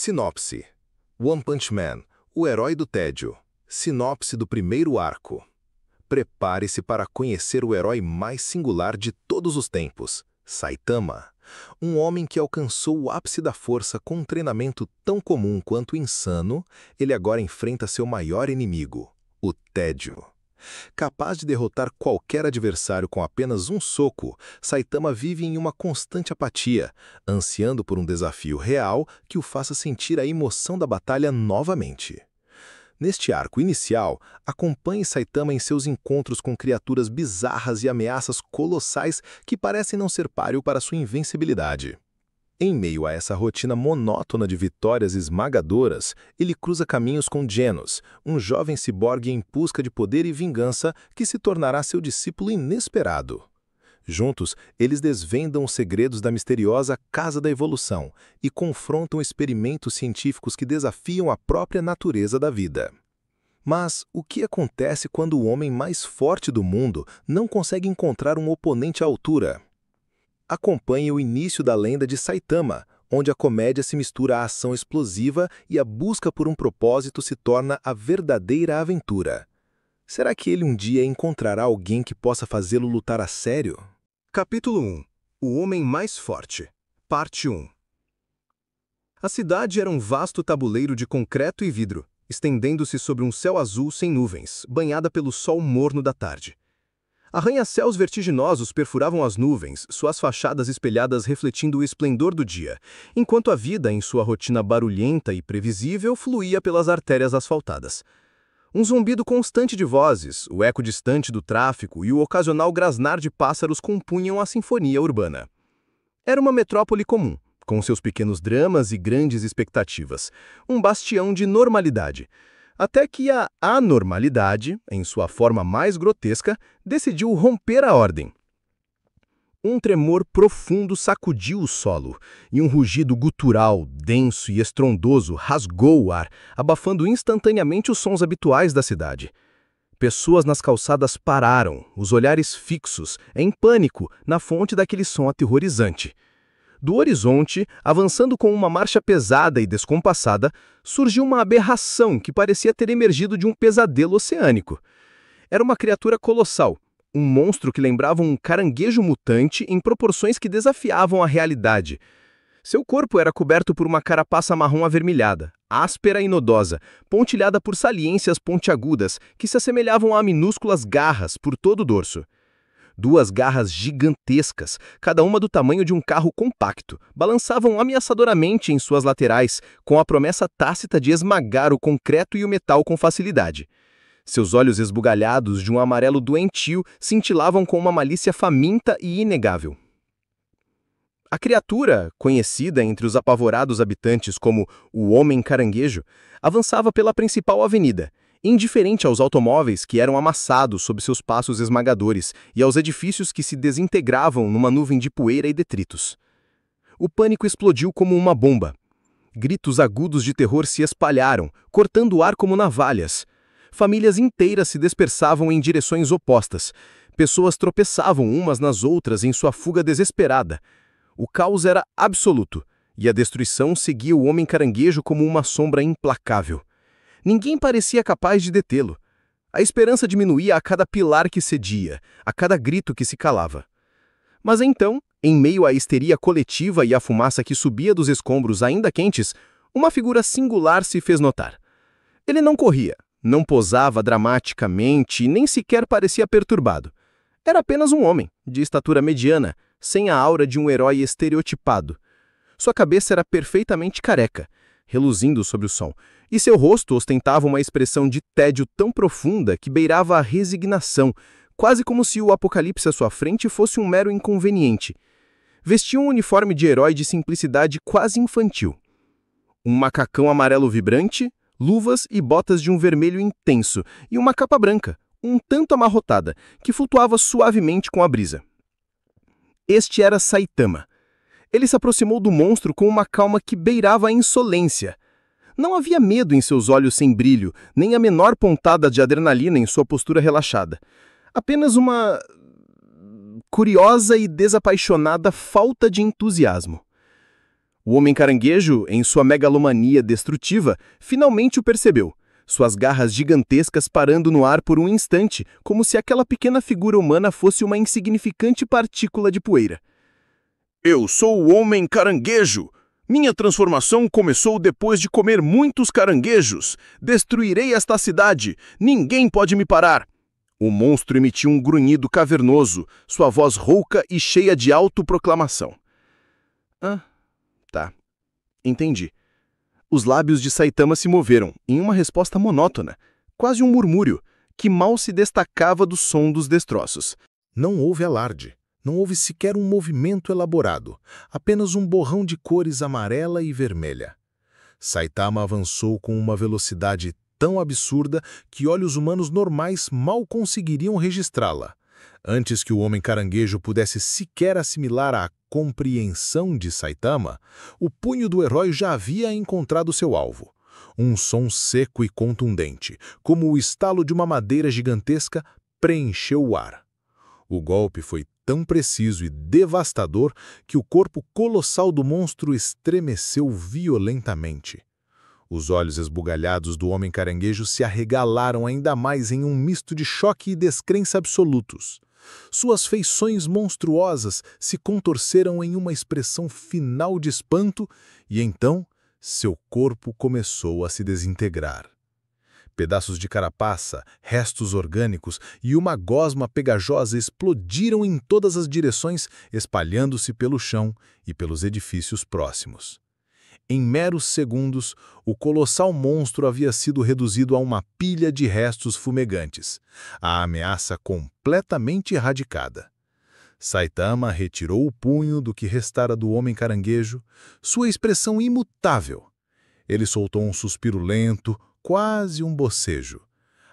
Sinopse: One Punch Man, o herói do tédio. Sinopse do primeiro arco. Prepare-se para conhecer o herói mais singular de todos os tempos, Saitama. Um homem que alcançou o ápice da força com um treinamento tão comum quanto insano, ele agora enfrenta seu maior inimigo, o tédio. Capaz de derrotar qualquer adversário com apenas um soco, Saitama vive em uma constante apatia, ansiando por um desafio real que o faça sentir a emoção da batalha novamente. Neste arco inicial, acompanhe Saitama em seus encontros com criaturas bizarras e ameaças colossais que parecem não ser páreo para sua invencibilidade. Em meio a essa rotina monótona de vitórias esmagadoras, ele cruza caminhos com Genos, um jovem ciborgue em busca de poder e vingança que se tornará seu discípulo inesperado. Juntos, eles desvendam os segredos da misteriosa Casa da Evolução e confrontam experimentos científicos que desafiam a própria natureza da vida. Mas o que acontece quando o homem mais forte do mundo não consegue encontrar um oponente à altura? Acompanhe o início da lenda de Saitama, onde a comédia se mistura à ação explosiva e a busca por um propósito se torna a verdadeira aventura. Será que ele um dia encontrará alguém que possa fazê-lo lutar a sério? Capítulo 1. O Homem Mais Forte. Parte 1. A cidade era um vasto tabuleiro de concreto e vidro, estendendo-se sobre um céu azul sem nuvens, banhada pelo sol morno da tarde. Arranha-céus vertiginosos perfuravam as nuvens, suas fachadas espelhadas refletindo o esplendor do dia, enquanto a vida, em sua rotina barulhenta e previsível, fluía pelas artérias asfaltadas. Um zumbido constante de vozes, o eco distante do tráfego e o ocasional grasnar de pássaros compunham a sinfonia urbana. Era uma metrópole comum, com seus pequenos dramas e grandes expectativas, um bastião de normalidade, até que a anormalidade, em sua forma mais grotesca, decidiu romper a ordem. Um tremor profundo sacudiu o solo, e um rugido gutural, denso e estrondoso rasgou o ar, abafando instantaneamente os sons habituais da cidade. Pessoas nas calçadas pararam, os olhares fixos, em pânico, na fonte daquele som aterrorizante. Do horizonte, avançando com uma marcha pesada e descompassada, surgiu uma aberração que parecia ter emergido de um pesadelo oceânico. Era uma criatura colossal, um monstro que lembrava um caranguejo mutante em proporções que desafiavam a realidade. Seu corpo era coberto por uma carapaça marrom avermelhada, áspera e nodosa, pontilhada por saliências pontiagudas que se assemelhavam a minúsculas garras por todo o dorso. Duas garras gigantescas, cada uma do tamanho de um carro compacto, balançavam ameaçadoramente em suas laterais, com a promessa tácita de esmagar o concreto e o metal com facilidade. Seus olhos esbugalhados de um amarelo doentio cintilavam com uma malícia faminta e inegável. A criatura, conhecida entre os apavorados habitantes como o Homem Caranguejo, avançava pela principal avenida, indiferente aos automóveis que eram amassados sob seus passos esmagadores e aos edifícios que se desintegravam numa nuvem de poeira e detritos. O pânico explodiu como uma bomba. Gritos agudos de terror se espalharam, cortando o ar como navalhas. Famílias inteiras se dispersavam em direções opostas. Pessoas tropeçavam umas nas outras em sua fuga desesperada. O caos era absoluto, e a destruição seguia o Homem Caranguejo como uma sombra implacável. Ninguém parecia capaz de detê-lo. A esperança diminuía a cada pilar que cedia, a cada grito que se calava. Mas então, em meio à histeria coletiva e à fumaça que subia dos escombros ainda quentes, uma figura singular se fez notar. Ele não corria, não posava dramaticamente e nem sequer parecia perturbado. Era apenas um homem, de estatura mediana, sem a aura de um herói estereotipado. Sua cabeça era perfeitamente careca, reluzindo sob o sol, e seu rosto ostentava uma expressão de tédio tão profunda que beirava a resignação, quase como se o apocalipse à sua frente fosse um mero inconveniente. Vestia um uniforme de herói de simplicidade quase infantil. Um macacão amarelo vibrante, luvas e botas de um vermelho intenso, e uma capa branca, um tanto amarrotada, que flutuava suavemente com a brisa. Este era Saitama. Ele se aproximou do monstro com uma calma que beirava a insolência. Não havia medo em seus olhos sem brilho, nem a menor pontada de adrenalina em sua postura relaxada. Apenas uma curiosa e desapaixonada falta de entusiasmo. O homem caranguejo, em sua megalomania destrutiva, finalmente o percebeu, suas garras gigantescas parando no ar por um instante, como se aquela pequena figura humana fosse uma insignificante partícula de poeira. Eu sou o homem caranguejo! Minha transformação começou depois de comer muitos caranguejos. Destruirei esta cidade! Ninguém pode me parar! O monstro emitiu um grunhido cavernoso, sua voz rouca e cheia de autoproclamação. Tá. Entendi. Os lábios de Saitama se moveram, em uma resposta monótona, quase um murmúrio, que mal se destacava do som dos destroços. Não houve alarde. Não houve sequer um movimento elaborado, apenas um borrão de cores amarela e vermelha. Saitama avançou com uma velocidade tão absurda que olhos humanos normais mal conseguiriam registrá-la. Antes que o homem caranguejo pudesse sequer assimilar a compreensão de Saitama, o punho do herói já havia encontrado seu alvo. Um som seco e contundente, como o estalo de uma madeira gigantesca, preencheu o ar. O golpe foi tão preciso e devastador que o corpo colossal do monstro estremeceu violentamente. Os olhos esbugalhados do homem caranguejo se arregalaram ainda mais em um misto de choque e descrença absolutos. Suas feições monstruosas se contorceram em uma expressão final de espanto e então seu corpo começou a se desintegrar. Pedaços de carapaça, restos orgânicos e uma gosma pegajosa explodiram em todas as direções, espalhando-se pelo chão e pelos edifícios próximos. Em meros segundos, o colossal monstro havia sido reduzido a uma pilha de restos fumegantes, a ameaça completamente erradicada. Saitama retirou o punho do que restara do homem caranguejo, sua expressão imutável. Ele soltou um suspiro lento, quase um bocejo.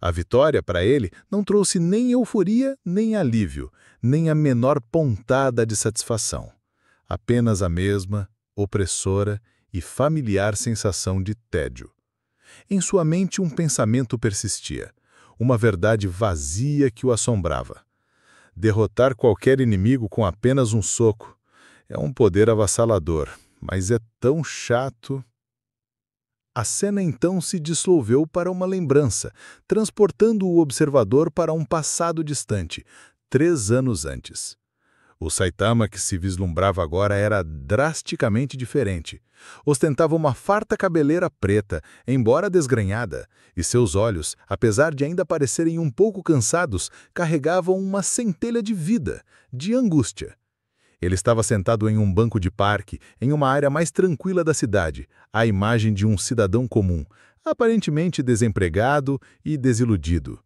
A vitória, para ele, não trouxe nem euforia, nem alívio, nem a menor pontada de satisfação. Apenas a mesma, opressora e familiar sensação de tédio. Em sua mente um pensamento persistia, uma verdade vazia que o assombrava. Derrotar qualquer inimigo com apenas um soco é um poder avassalador, mas é tão chato. A cena então se dissolveu para uma lembrança, transportando o observador para um passado distante, 3 anos antes. O Saitama que se vislumbrava agora era drasticamente diferente. Ostentava uma farta cabeleira preta, embora desgrenhada, e seus olhos, apesar de ainda parecerem um pouco cansados, carregavam uma centelha de vida, de angústia. Ele estava sentado em um banco de parque, em uma área mais tranquila da cidade, à imagem de um cidadão comum, aparentemente desempregado e desiludido.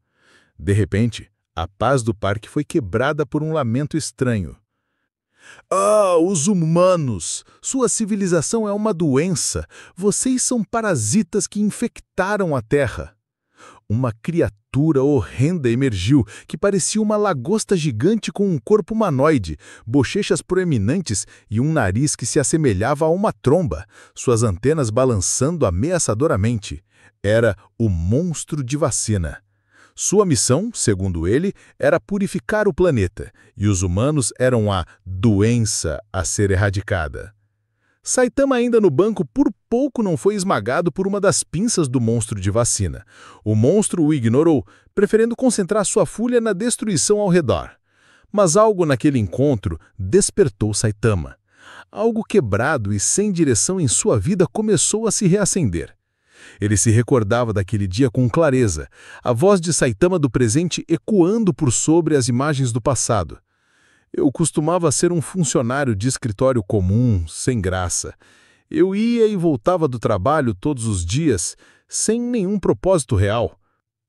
De repente, a paz do parque foi quebrada por um lamento estranho. Ah, os humanos! Sua civilização é uma doença. Vocês são parasitas que infectaram a Terra. Uma criatura horrenda emergiu, que parecia uma lagosta gigante com um corpo humanoide, bochechas proeminentes e um nariz que se assemelhava a uma tromba, suas antenas balançando ameaçadoramente. Era o monstro de vacina. Sua missão, segundo ele, era purificar o planeta, e os humanos eram a doença a ser erradicada. Saitama, ainda no banco, por pouco não foi esmagado por uma das pinças do monstro de vacina. O monstro o ignorou, preferindo concentrar sua fúria na destruição ao redor. Mas algo naquele encontro despertou Saitama. Algo quebrado e sem direção em sua vida começou a se reacender. Ele se recordava daquele dia com clareza, a voz de Saitama do presente ecoando por sobre as imagens do passado. Eu costumava ser um funcionário de escritório comum, sem graça. Eu ia e voltava do trabalho todos os dias, sem nenhum propósito real.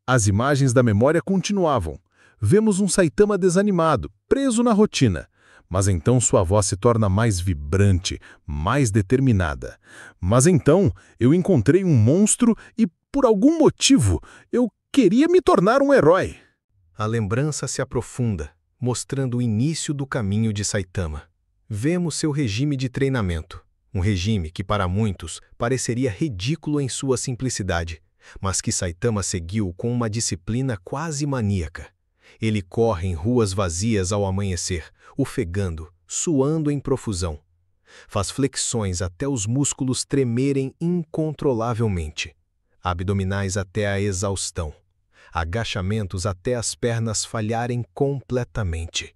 As imagens da memória continuavam. Vemos um Saitama desanimado, preso na rotina. Mas então sua voz se torna mais vibrante, mais determinada. Mas então eu encontrei um monstro e, por algum motivo, eu queria me tornar um herói. A lembrança se aprofunda, mostrando o início do caminho de Saitama. Vemos seu regime de treinamento, um regime que para muitos pareceria ridículo em sua simplicidade, mas que Saitama seguiu com uma disciplina quase maníaca. Ele corre em ruas vazias ao amanhecer, ofegando, suando em profusão. Faz flexões até os músculos tremerem incontrolavelmente, abdominais até a exaustão, agachamentos até as pernas falharem completamente.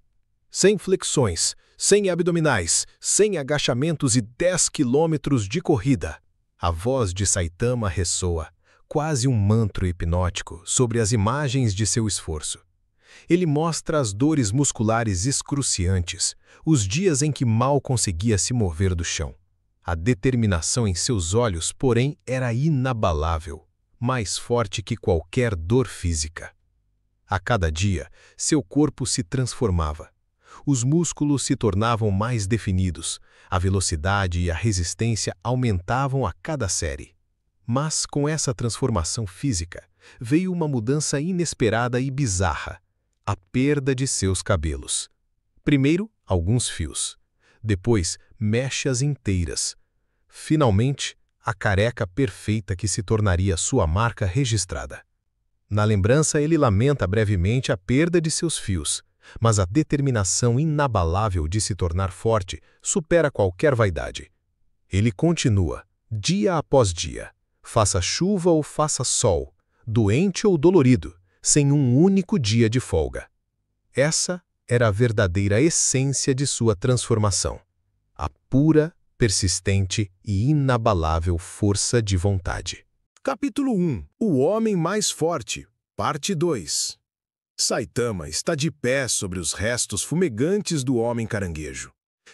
Sem flexões, sem abdominais, sem agachamentos e 10 quilômetros de corrida. A voz de Saitama ressoa, quase um mantra hipnótico, sobre as imagens de seu esforço. Ele mostra as dores musculares excruciantes, os dias em que mal conseguia se mover do chão. A determinação em seus olhos, porém, era inabalável, mais forte que qualquer dor física. A cada dia, seu corpo se transformava. Os músculos se tornavam mais definidos, a velocidade e a resistência aumentavam a cada série. Mas, com essa transformação física, veio uma mudança inesperada e bizarra: a perda de seus cabelos. Primeiro, alguns fios. Depois, mechas inteiras. Finalmente, a careca perfeita que se tornaria sua marca registrada. Na lembrança, ele lamenta brevemente a perda de seus fios, mas a determinação inabalável de se tornar forte supera qualquer vaidade. Ele continua, dia após dia, faça chuva ou faça sol, doente ou dolorido, sem um único dia de folga. Essa era a verdadeira essência de sua transformação, a pura, persistente e inabalável força de vontade. Capítulo 1. O Homem Mais Forte, Parte 2. Saitama está de pé sobre os restos fumegantes do homem caranguejo.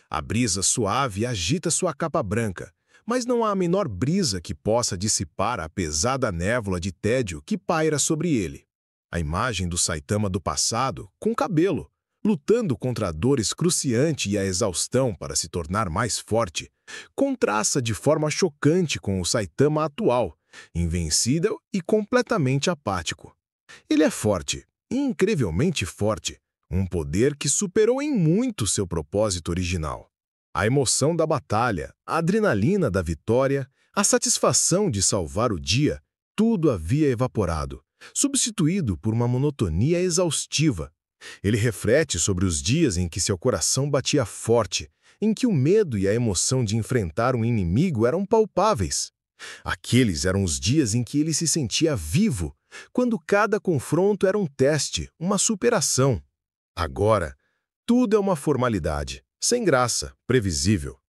A brisa suave agita sua capa branca, mas não há a menor brisa que possa dissipar a pesada névoa de tédio que paira sobre ele. A imagem do Saitama do passado, com cabelo, lutando contra a dor excruciante e a exaustão para se tornar mais forte, contrasta de forma chocante com o Saitama atual, invencível e completamente apático. Ele é forte, incrivelmente forte, um poder que superou em muito seu propósito original. A emoção da batalha, a adrenalina da vitória, a satisfação de salvar o dia, tudo havia evaporado, substituído por uma monotonia exaustiva. Ele reflete sobre os dias em que seu coração batia forte, em que o medo e a emoção de enfrentar um inimigo eram palpáveis. Aqueles eram os dias em que ele se sentia vivo, quando cada confronto era um teste, uma superação. Agora, tudo é uma formalidade, sem graça, previsível.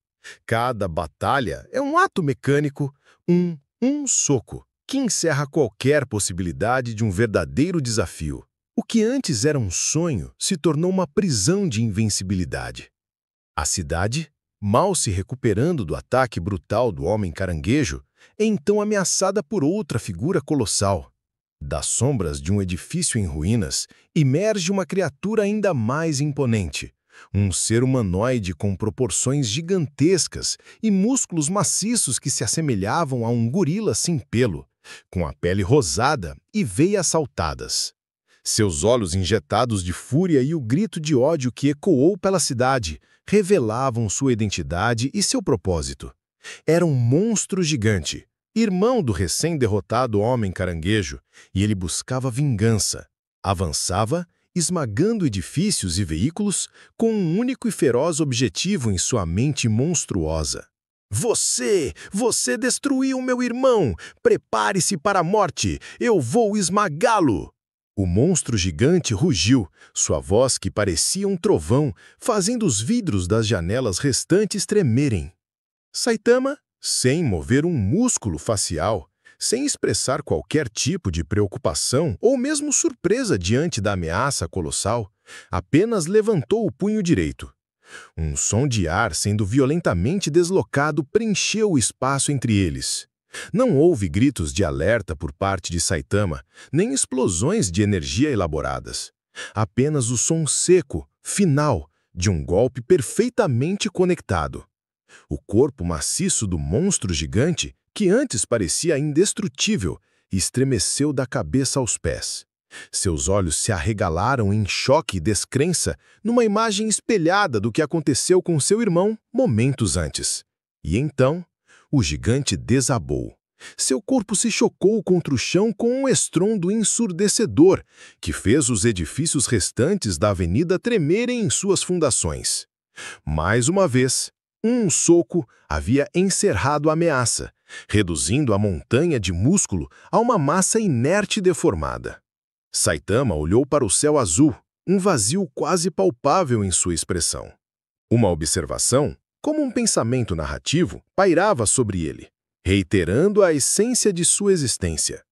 Cada batalha é um ato mecânico, um soco, que encerra qualquer possibilidade de um verdadeiro desafio. O que antes era um sonho se tornou uma prisão de invencibilidade. A cidade, mal se recuperando do ataque brutal do homem caranguejo, é então ameaçada por outra figura colossal. Das sombras de um edifício em ruínas, emerge uma criatura ainda mais imponente. Um ser humanoide com proporções gigantescas e músculos maciços que se assemelhavam a um gorila sem pelo, com a pele rosada e veias saltadas. Seus olhos injetados de fúria e o grito de ódio que ecoou pela cidade revelavam sua identidade e seu propósito. Era um monstro gigante, irmão do recém-derrotado homem caranguejo, e ele buscava vingança. Avançava, esmagando edifícios e veículos, com um único e feroz objetivo em sua mente monstruosa. Você destruiu meu irmão! Prepare-se para a morte! Eu vou esmagá-lo! O monstro gigante rugiu, sua voz que parecia um trovão, fazendo os vidros das janelas restantes tremerem. Saitama, sem mover um músculo facial, sem expressar qualquer tipo de preocupação ou mesmo surpresa diante da ameaça colossal, apenas levantou o punho direito. Um som de ar sendo violentamente deslocado preencheu o espaço entre eles. Não houve gritos de alerta por parte de Saitama, nem explosões de energia elaboradas. Apenas o som seco, final, de um golpe perfeitamente conectado. O corpo maciço do monstro gigante, que antes parecia indestrutível, estremeceu da cabeça aos pés. Seus olhos se arregalaram em choque e descrença numa imagem espelhada do que aconteceu com seu irmão momentos antes. E então, o gigante desabou. Seu corpo se chocou contra o chão com um estrondo ensurdecedor, que fez os edifícios restantes da avenida tremerem em suas fundações. Mais uma vez, Um soco havia encerrado a ameaça, reduzindo a montanha de músculo a uma massa inerte e deformada. Saitama olhou para o céu azul, um vazio quase palpável em sua expressão. Uma observação, como um pensamento narrativo, pairava sobre ele, reiterando a essência de sua existência.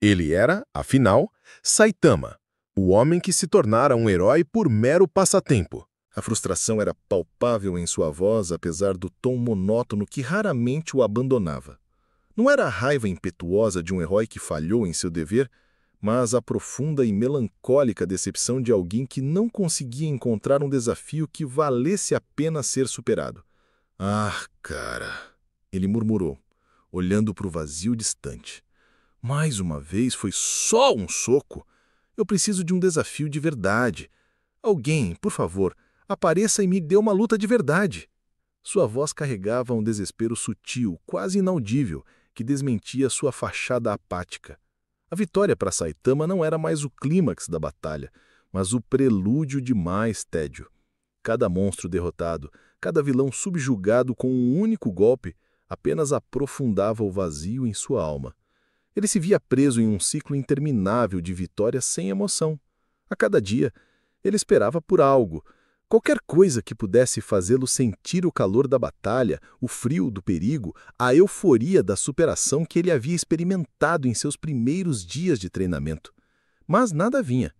Ele era, afinal, Saitama, o homem que se tornara um herói por mero passatempo. A frustração era palpável em sua voz, apesar do tom monótono que raramente o abandonava. Não era a raiva impetuosa de um herói que falhou em seu dever, mas a profunda e melancólica decepção de alguém que não conseguia encontrar um desafio que valesse a pena ser superado. Ah, cara, ele murmurou, olhando para o vazio distante. Mais uma vez foi só um soco. Eu preciso de um desafio de verdade. Alguém, por favor, apareça e me dê uma luta de verdade. Sua voz carregava um desespero sutil, quase inaudível, que desmentia sua fachada apática. A vitória para Saitama não era mais o clímax da batalha, mas o prelúdio de mais tédio. Cada monstro derrotado, cada vilão subjugado com um único golpe, apenas aprofundava o vazio em sua alma. Ele se via preso em um ciclo interminável de vitórias sem emoção. A cada dia, ele esperava por algo, qualquer coisa que pudesse fazê-lo sentir o calor da batalha, o frio do perigo, a euforia da superação que ele havia experimentado em seus primeiros dias de treinamento. Mas nada vinha.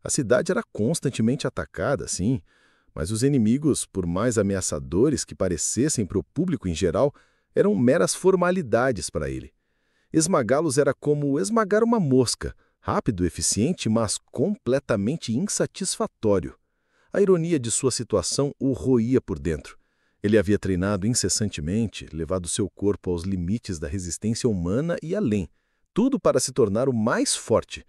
A cidade era constantemente atacada, sim, mas os inimigos, por mais ameaçadores que parecessem para o público em geral, eram meras formalidades para ele. Esmagá-los era como esmagar uma mosca, rápido, eficiente, mas completamente insatisfatório. A ironia de sua situação o roía por dentro. Ele havia treinado incessantemente, levado seu corpo aos limites da resistência humana e além, tudo para se tornar o mais forte.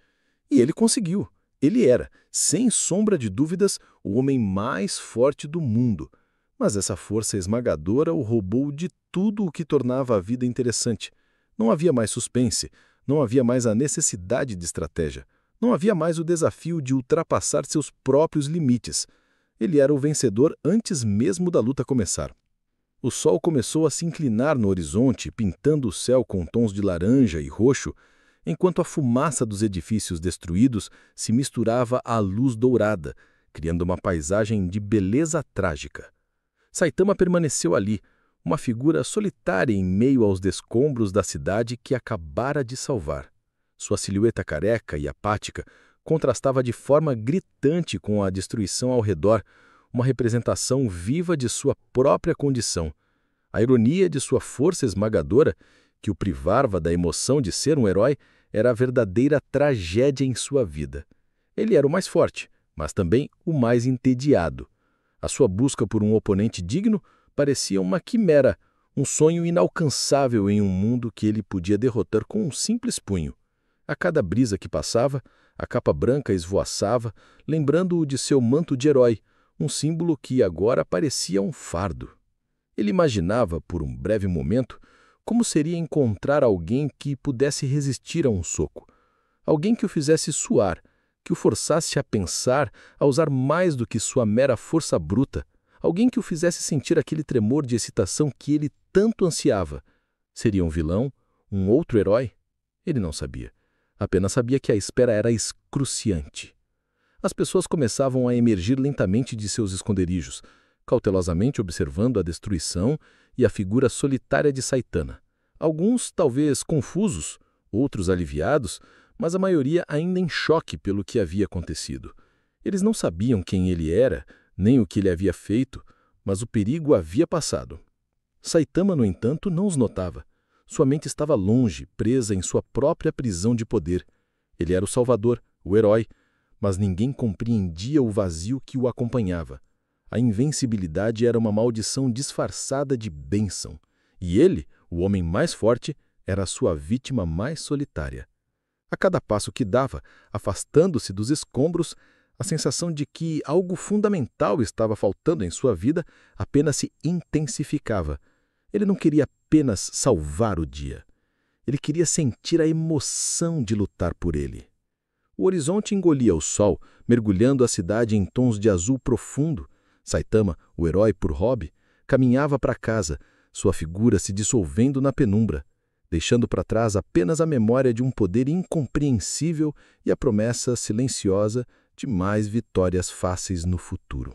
E ele conseguiu. Ele era, sem sombra de dúvidas, o homem mais forte do mundo. Mas essa força esmagadora o roubou de tudo o que tornava a vida interessante. Não havia mais suspense, não havia mais a necessidade de estratégia. Não havia mais o desafio de ultrapassar seus próprios limites. Ele era o vencedor antes mesmo da luta começar. O sol começou a se inclinar no horizonte, pintando o céu com tons de laranja e roxo, enquanto a fumaça dos edifícios destruídos se misturava à luz dourada, criando uma paisagem de beleza trágica. Saitama permaneceu ali, uma figura solitária em meio aos descombros da cidade que acabara de salvar. Sua silhueta careca e apática contrastava de forma gritante com a destruição ao redor, uma representação viva de sua própria condição. A ironia de sua força esmagadora, que o privava da emoção de ser um herói, era a verdadeira tragédia em sua vida. Ele era o mais forte, mas também o mais entediado. A sua busca por um oponente digno parecia uma quimera, um sonho inalcançável em um mundo que ele podia derrotar com um simples punho. A cada brisa que passava, a capa branca esvoaçava, lembrando-o de seu manto de herói, um símbolo que agora parecia um fardo. Ele imaginava, por um breve momento, como seria encontrar alguém que pudesse resistir a um soco. Alguém que o fizesse suar, que o forçasse a pensar, a usar mais do que sua mera força bruta. Alguém que o fizesse sentir aquele tremor de excitação que ele tanto ansiava. Seria um vilão? Um outro herói? Ele não sabia. Apenas sabia que a espera era excruciante. As pessoas começavam a emergir lentamente de seus esconderijos, cautelosamente observando a destruição e a figura solitária de Saitama. Alguns, talvez, confusos, outros aliviados, mas a maioria ainda em choque pelo que havia acontecido. Eles não sabiam quem ele era, nem o que ele havia feito, mas o perigo havia passado. Saitama, no entanto, não os notava. Sua mente estava longe, presa em sua própria prisão de poder. Ele era o salvador, o herói, mas ninguém compreendia o vazio que o acompanhava. A invencibilidade era uma maldição disfarçada de bênção, e ele, o homem mais forte, era a sua vítima mais solitária. A cada passo que dava, afastando-se dos escombros, a sensação de que algo fundamental estava faltando em sua vida apenas se intensificava. Ele não queria apenas salvar o dia. Ele queria sentir a emoção de lutar por ele. O horizonte engolia o sol, mergulhando a cidade em tons de azul profundo. Saitama, o herói por hobby, caminhava para casa, sua figura se dissolvendo na penumbra, deixando para trás apenas a memória de um poder incompreensível e a promessa silenciosa de mais vitórias fáceis no futuro.